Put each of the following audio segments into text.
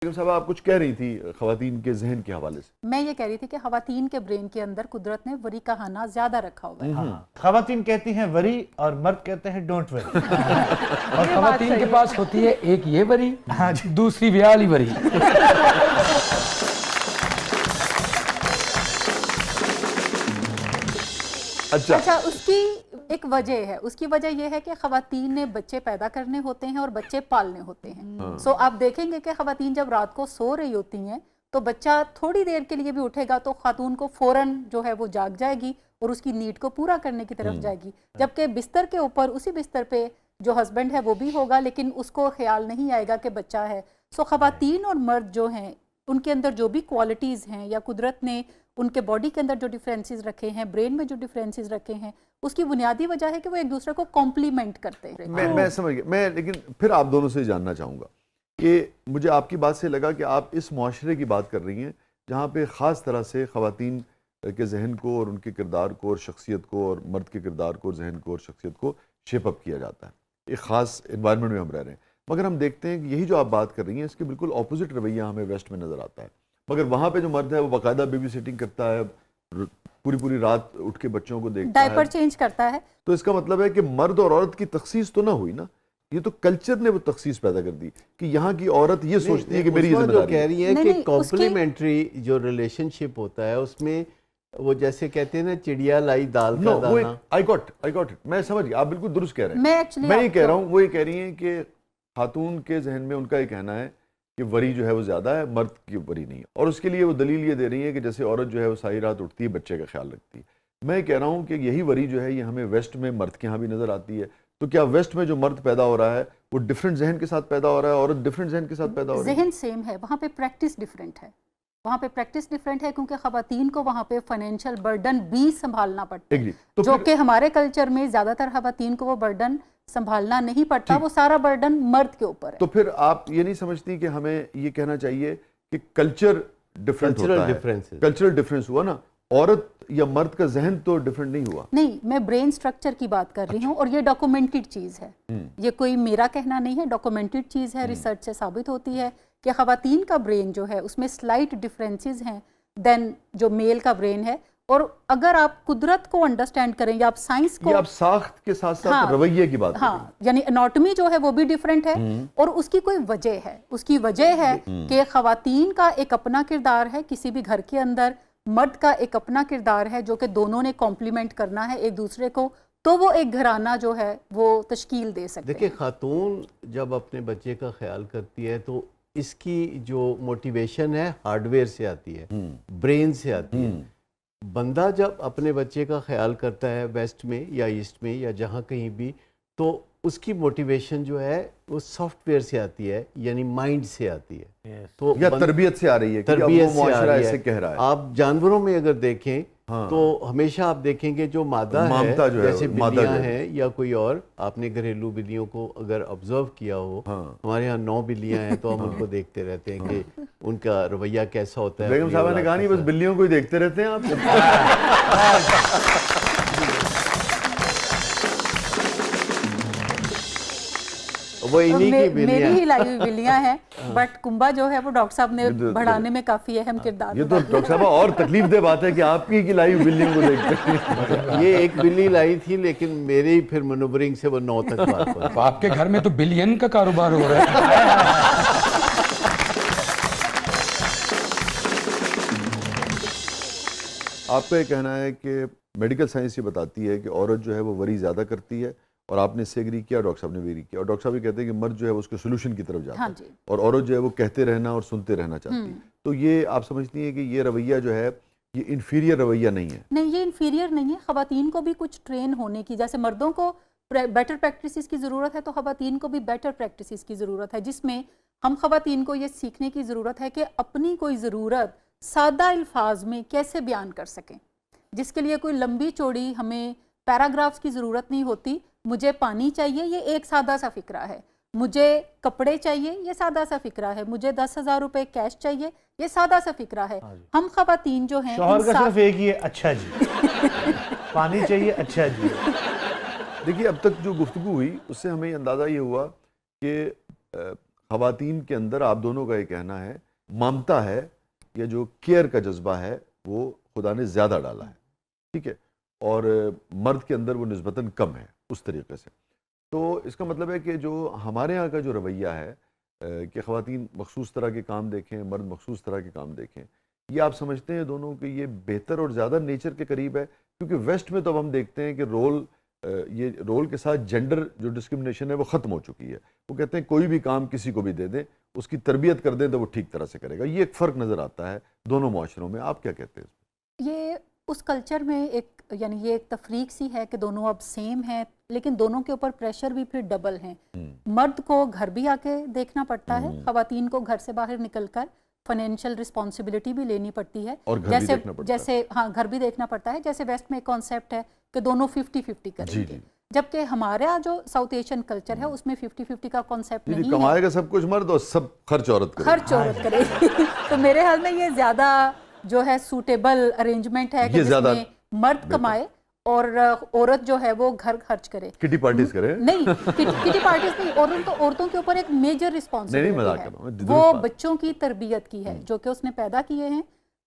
صاحب آپ کچھ کہہ رہی تھی خواتین کے ذہن کے حوالے سے. میں یہ کہہ رہی تھی کہ خواتین کے برین کے اندر قدرت نے وری کا ہانا زیادہ رکھا ہوا ہے. خواتین کہتی ہیں وری اور مرد کہتے ہیں ڈونٹ وری. اور خواتین کے پاس ہوتی ہے ایک یہ وری دوسری ویالی وری. اچھا اس کی ایک وجہ ہے. اس کی وجہ یہ ہے کہ خواتین نے بچے پیدا کرنے ہوتے ہیں اور بچے پالنے ہوتے ہیں. سو آپ دیکھیں گے کہ خواتین جب رات کو سو رہی ہوتی ہیں تو بچہ تھوڑی دیر کے لیے بھی اٹھے گا تو خاتون کو فوراً جو ہے وہ جاگ جائے گی اور اس کی نیڈ کو پورا کرنے کی طرف جائے گی. جبکہ بستر کے اوپر اسی بستر پہ جو ہسبینڈ ہے وہ بھی ہوگا لیکن اس کو خیال نہیں آئے گا کہ بچہ ہے. سو خواتین اور مرد جو ہیں ان کے اندر جو بھی کوالٹیز ہیں یا قدرت نے ان کے باڈی کے اندر جو ڈیفرنسز رکھے ہیں, برین میں جو ڈیفرنسز رکھے ہیں, اس کی بنیادی وجہ ہے کہ وہ ایک دوسرے کو کمپلیمنٹ کرتے ہیں. میں سمجھ گیا. میں لیکن پھر آپ دونوں سے جاننا چاہوں گا کہ مجھے آپ کی بات سے لگا کہ آپ اس معاشرے کی بات کر رہی ہیں جہاں پہ خاص طرح سے خواتین کے ذہن کو اور ان کے کردار کو اور شخصیت کو اور مرد کے کردار کو اور ذہن کو اور شخصیت کو شیپ اپ کیا جاتا ہے. ایک خاص انوائرمنٹ میں ہم رہ رہے ہیں, مگر ہم دیکھتے ہیں کہ یہی جو آپ بات کر رہی ہیں اس کے بالکل اپوزٹ رویہ ہمیں ویسٹ میں نظر آتا ہے. مگر وہاں پہ جو مرد ہے وہ باقاعدہ بیبی سیٹنگ کرتا ہے, پوری رات اٹھ کے بچوں کو دیکھتا ہے, ڈائپر چینج کرتا ہے. تو اس کا مطلب ہے کہ مرد اور عورت کی تخصیص تو نہ ہوئی نا, یہ تو کلچر نے وہ تخصیص پیدا کر دی کہ یہاں کی عورت یہ سوچتی ہے کہ میری ذمہ داری کہہ رہی ہے کہ کمپلیمنٹری جو ریلیشن شپ ہوتا ہے اس میں وہ جیسے کہتے ہیں نا چڑیا لائی دال کا دانا. I got it. میں سمجھ گیا, آپ بالکل درست کہہ رہے ہیں. میں یہ کہہ رہا ہوں, وہ یہ کہہ رہی ہیں کہ خاتون کے ذہن میں ان کا یہ کہنا ہے کہ وری جو ہے وہ زیادہ ہے, مرد کی وری نہیں, اور اس کے لیے وہ دلیل یہ دے رہی ہے کہ جیسے عورت جو ہے وہ ساری رات اٹھتی ہے بچے کا خیال رکھتی ہے. میں کہہ رہا ہوں کہ یہی وری جو ہے یہ ہمیں ویسٹ میں مرد کے ہاں بھی نظر آتی ہے. تو کیا ویسٹ میں جو مرد پیدا ہو رہا ہے وہ ڈفرینٹ ذہن کے ساتھ پیدا ہو رہا ہے, عورت ڈفرینٹ ذہن کے ساتھ پیدا ہو رہی ہے؟ ذہن سیم ہے, وہاں پہ پریکٹس ڈفرینٹ ہے. وہاں پہ پریکٹس ڈفرینٹ ہے کیونکہ خواتین کو وہاں پہ فائنینشیل برڈن بھی سنبھالنا پڑتا ہے, جو کہ ہمارے کلچر میں زیادہ تر خواتین کو وہ برڈن سنبھالنا نہیں پڑتا, وہ سارا برڈن مرد کے اوپر ہے. تو پھر آپ یہ نہیں سمجھتی کہ ہمیں یہ کہنا چاہیے کہ کلچر ڈفرینٹ ہوتا ہے, کلچرل ڈفرینس ہوا نا, عورت یا مرد کا ذہن تو ڈفرینٹ نہیں ہوا. نہیں, میں برین سٹرکچر کی بات کر رہی ہوں اور یہ ڈاکومنٹڈ چیز ہے, یہ کوئی میرا کہنا نہیں ہے, ڈاکومنٹڈ چیز ہے, ریسرچ سے ثابت ہوتی ہے کہ خواتین کا برین جو ہے اس میں سلائٹ ڈفرینسز ہیں دین جو میل کا برین ہے. اور اگر آپ قدرت کو انڈرسٹینڈ کریں یا آپ سائنس کو, آپ ساخت کے ساتھ ساتھ رویے کی بات کریں, یعنی اناٹمی جو ہے وہ بھی ڈیفرنٹ ہے اور اس کی کوئی وجہ ہے. اس کی وجہ ہے کہ خواتین کا ایک اپنا کردار ہے کسی بھی گھر کے اندر, مرد کا ایک اپنا کردار ہے جو کہ دونوں نے کمپلیمنٹ کرنا ہے ایک دوسرے کو, تو وہ ایک گھرانہ جو ہے وہ تشکیل دے سکتے ہیں. دیکھیں خاتون جب اپنے بچے کا خیال کرتی ہے تو اس کی جو موٹیویشن ہے ہارڈ ویئر سے آتی ہے, برین سے آتی ہے. بندہ جب اپنے بچے کا خیال کرتا ہے ویسٹ میں یا ایسٹ میں یا جہاں کہیں بھی, تو اس کی موٹیویشن جو ہے وہ سافٹ ویئر سے آتی ہے, یعنی مائنڈ سے آتی ہے, تو یا تربیت سے آ رہی ہے, تربیت سے آ رہی ہے. آپ جانوروں میں اگر دیکھیں تو ہمیشہ آپ دیکھیں گے جو مادہ ہے جیسے بلیاں ہیں یا کوئی اور, آپ نے گھریلو بلیوں کو اگر آبزرو کیا ہو, ہمارے ہاں 9 بلیاں ہیں تو ہم ان کو دیکھتے رہتے ہیں کہ ان کا رویہ کیسا ہوتا ہے. بیگم صاحبہ نے کہا نہیں بس بلیوں کو ہی دیکھتے رہتے ہیں آپ. وہ انہی کی بلیاں, میری ہی لائی ہوئی بلیاں ہیں, بٹ کنبا جو ہے وہ ڈاکٹر صاحب نے بڑھانے میں کافی اہم کردار. یہ تو ڈاکٹر صاحبہ اور تکلیف دہ بات ہے کہ آپ کی لائی ہوئی بلیوں کو دیکھتے ہیں. یہ ایک بلی لائی تھی لیکن میری پھر منورنگ سے وہ 9 تک بات ہوئی. آپ کے گھر میں تو بلین کا کاروبار ہو رہا ہے. آپ کا یہ کہنا ہے کہ میڈیکل سائنس یہ بتاتی ہے کہ عورت جو ہے وہ وری زیادہ کرتی ہے, اور آپ نے اس سے ایگری کیا, ڈاکٹر صاحب نے بھی ایگری کیا, اور ڈاکٹر صاحب یہ کہتے ہیں کہ مرد جو ہے اس کے سولوشن کی طرف جاتا ہے اور عورت جو ہے وہ کہتے رہنا اور سنتے رہنا چاہتی ہے. تو یہ آپ سمجھتی ہیں کہ یہ رویہ جو ہے یہ انفیریئر رویہ نہیں ہے؟ نہیں, یہ انفیریئر نہیں ہے. خواتین کو بھی کچھ ٹرین ہونے کی, جیسے مردوں کو بیٹر پریکٹسز کی ضرورت ہے تو خواتین کو بھی بیٹر پریکٹسز کی ضرورت ہے, جس میں ہم خواتین کو یہ سیکھنے کی ضرورت ہے کہ اپنی کوئی ضرورت سادہ الفاظ میں کیسے بیان کر سکیں, جس کے لیے کوئی لمبی چوڑی ہمیں پیراگرافز کی ضرورت نہیں ہوتی. مجھے پانی چاہیے, یہ ایک سادہ سا فکرہ ہے. مجھے کپڑے چاہیے, یہ سادہ سا فکرہ ہے. مجھے 10,000 روپے کیش چاہیے, یہ سادہ سا فکرہ ہے. ہم خواتین جو ہیں شوہر کا صرف ایک ہی ہے, اچھا جی, پانی چاہیے, اچھا جی. دیکھیے اب تک جو گفتگو ہوئی اس سے ہمیں اندازہ یہ ہوا کہ خواتین کے اندر آپ دونوں کا یہ کہنا ہے ممتا ہے یا جو کیئر کا جذبہ ہے وہ خدا نے زیادہ ڈالا ہے، ٹھیک ہے، اور مرد کے اندر وہ نسبتاً کم ہے اس طریقے سے. تو اس کا مطلب ہے کہ جو ہمارے ہاں کا جو رویہ ہے کہ خواتین مخصوص طرح کے کام دیکھیں، مرد مخصوص طرح کے کام دیکھیں، یہ آپ سمجھتے ہیں دونوں کہ یہ بہتر اور زیادہ نیچر کے قریب ہے؟ کیونکہ ویسٹ میں تو اب ہم دیکھتے ہیں کہ یہ رول کے ساتھ جینڈر جو ڈسکرمنیشن ہے وہ ختم ہو چکی ہے. وہ کہتے ہیں کوئی بھی کام کسی کو بھی دے دیں، اس کی تربیت کر دیں تو وہ ٹھیک طرح سے کرے گا. یہ ایک فرق نظر آتا ہے دونوں معاشروں میں. آپ کیا کہتے ہیں؟ یہ اس کلچر میں ایک یعنی یہ ایک تفریق سی ہے کہ دونوں اب سیم ہیں، لیکن دونوں کے اوپر پریشر بھی پھر ڈبل ہیں. مرد کو گھر بھی آ کے دیکھنا پڑتا ہے، خواتین کو گھر سے باہر نکل کر فائنینشیل رسپانسبلٹی بھی لینی پڑتی ہے، اور گھر بھی دیکھنا پڑتا ہے. جیسے ہاں گھر بھی دیکھنا پڑتا ہے. جیسے ویسٹ میں ایک کانسیپٹ ہے کہ دونوں 50-50 کریں گے، جبکہ ہمارا جو ساؤتھ ایشین کلچر ہے اس میں 50-50 کا کانسیپٹ نہیں ہے. کمائے گا سب کچھ مرد اور سب خرچ عورت کرے. خرچ عورت کرے گی. تو میرے خیال میں یہ زیادہ جو ہے سوٹیبل ارینجمنٹ ہے کہ جس میں مرد کمائے اور عورت جو ہے وہ گھر خرچ کرے. کٹی پارٹیز کرے؟ نہیں کٹی پارٹیز نہیں. عورتوں کے اوپر ایک میجر رسپانسبلٹی ہے، وہ بچوں کی تربیت کی ہے جو کہ اس نے پیدا کیے ہیں.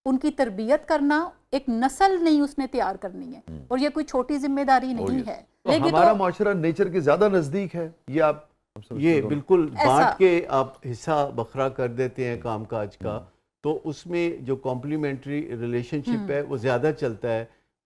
ان کی تربیت کرنا ایک نسل نہیں اس نے تیار کرنی ہے، اور یہ کوئی چھوٹی ذمہ داری نہیں ہے. لیکن ہمارا معاشرہ نیچر کے زیادہ نزدیک ہے. یہ بالکل بانٹ کے آپ حصہ بکھرا کر دیتے ہیں کام کاج کا، تو اس میں جو کمپلیمنٹری ریلیشن شپ ہے وہ زیادہ چلتا ہے،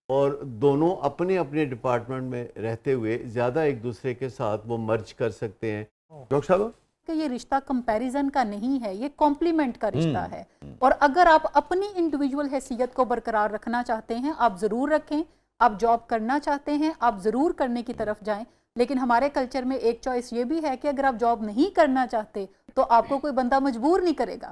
اور دونوں اپنے اپنے ڈپارٹمنٹ میں رہتے ہوئے زیادہ ایک دوسرے کے ساتھ وہ مرج کر سکتے ہیں. ڈاکٹر صاحب کہ یہ رشتہ کمپیریزن کا نہیں ہے، یہ کمپلیمنٹ کا رشتہ ہے. اور اگر آپ اپنی انڈیویجول حیثیت کو برقرار رکھنا چاہتے ہیں آپ ضرور رکھیں. آپ جاب کرنا چاہتے ہیں آپ ضرور کرنے کی طرف جائیں، لیکن ہمارے کلچر میں ایک چوائس یہ بھی ہے کہ اگر آپ جاب نہیں کرنا چاہتے تو آپ کو کوئی بندہ مجبور نہیں کرے گا،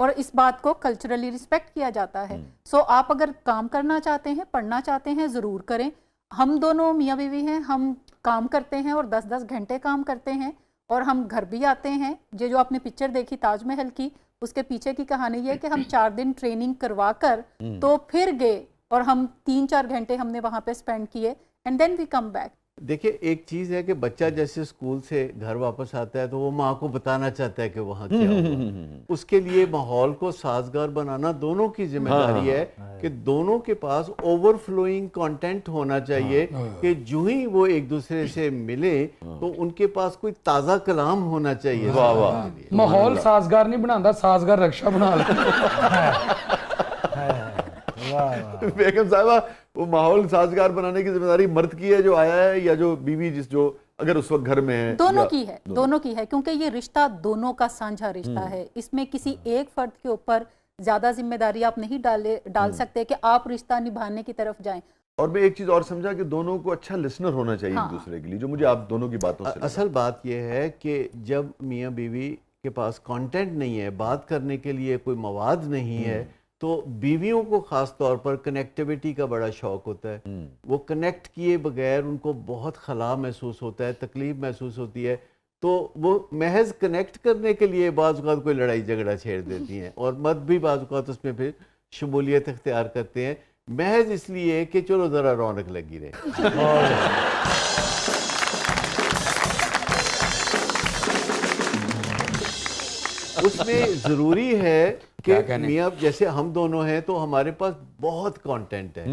اور اس بات کو کلچرلی رسپیکٹ کیا جاتا ہے. سو آپ اگر کام کرنا چاہتے ہیں، پڑھنا چاہتے ہیں، ضرور کریں. ہم دونوں میاں بیوی ہیں، ہم کام کرتے ہیں اور 10-10 گھنٹے کام کرتے ہیں، اور ہم گھر بھی آتے ہیں. یہ جو آپ نے پکچر دیکھی تاج محل کی، اس کے پیچھے کی کہانی یہ کہ ہم 4 دن ٹریننگ کروا کر تو پھر گئے، اور ہم 3-4 گھنٹے ہم نے وہاں پہ اسپینڈ کیے، and then we come back. دیکھیں ایک چیز ہے کہ بچہ جیسے اسکول سے گھر واپس آتا ہے تو وہ ماں کو بتانا چاہتا ہے کہ وہاں کیا ہوا. اس کے لیے ماحول کو سازگار بنانا دونوں کی ذمہ داری ہے کہ دونوں کے پاس اوور فلوئنگ کانٹینٹ ہونا چاہیے کہ جو ہی وہ ایک دوسرے سے ملے تو ان کے پاس کوئی تازہ کلام ہونا چاہیے. ماحول سازگار نہیں بناتا، سازگار رکشا بنا بیگم صاحبہ وہ ماحول سازگار بنانے کی ذمہ داری مرد کی ہے جو آیا ہے، یا جو بیوی جو اگر اس وقت گھر میں ہے؟ دونوں کی ہے کیونکہ یہ رشتہ دونوں کا سانجھا رشتہ ہے. اس میں کسی ایک فرد کے اوپر زیادہ ذمہ داری آپ نہیں ڈال سکتے کہ آپ رشتہ نبھانے کی طرف جائیں. اور میں ایک چیز اور سمجھا کہ دونوں کو اچھا لسنر ہونا چاہیے ایک دوسرے کے لیے، جو مجھے آپ دونوں کی باتوں سے اصل بات یہ ہے کہ جب میاں بیوی کے پاس کانٹینٹ نہیں ہے، بات کرنے کے لیے کوئی مواد نہیں ہے، تو بیویوں کو خاص طور پر کنیکٹیویٹی کا بڑا شوق ہوتا ہے. وہ کنیکٹ کیے بغیر ان کو بہت خلا محسوس ہوتا ہے، تکلیف محسوس ہوتی ہے، تو وہ محض کنیکٹ کرنے کے لیے بعض اوقات کوئی لڑائی جھگڑا چھیڑ دیتی ہیں، اور مرد بھی بعض اوقات اس میں پھر شمولیت اختیار کرتے ہیں محض اس لیے کہ چلو ذرا رونق لگی رہے. اس میں ضروری ہے کہ میاں جیسے ہم دونوں ہیں تو ہمارے پاس بہت کانٹینٹ ہے،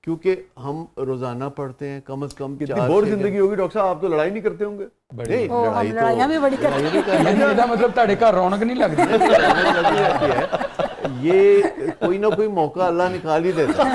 کیونکہ ہم روزانہ پڑھتے ہیں کم از کم. کتنی بور زندگی ہوگی ڈاکٹر صاحب، آپ تو لڑائی نہیں کرتے ہوں گے؟ لڑائیاں بھی بڑی کرتے ہیں. مطلب تھوڑے گھر رونق نہیں لگتی ہے. یہ کوئی نہ کوئی موقع اللہ نکال ہی دیتا ہے.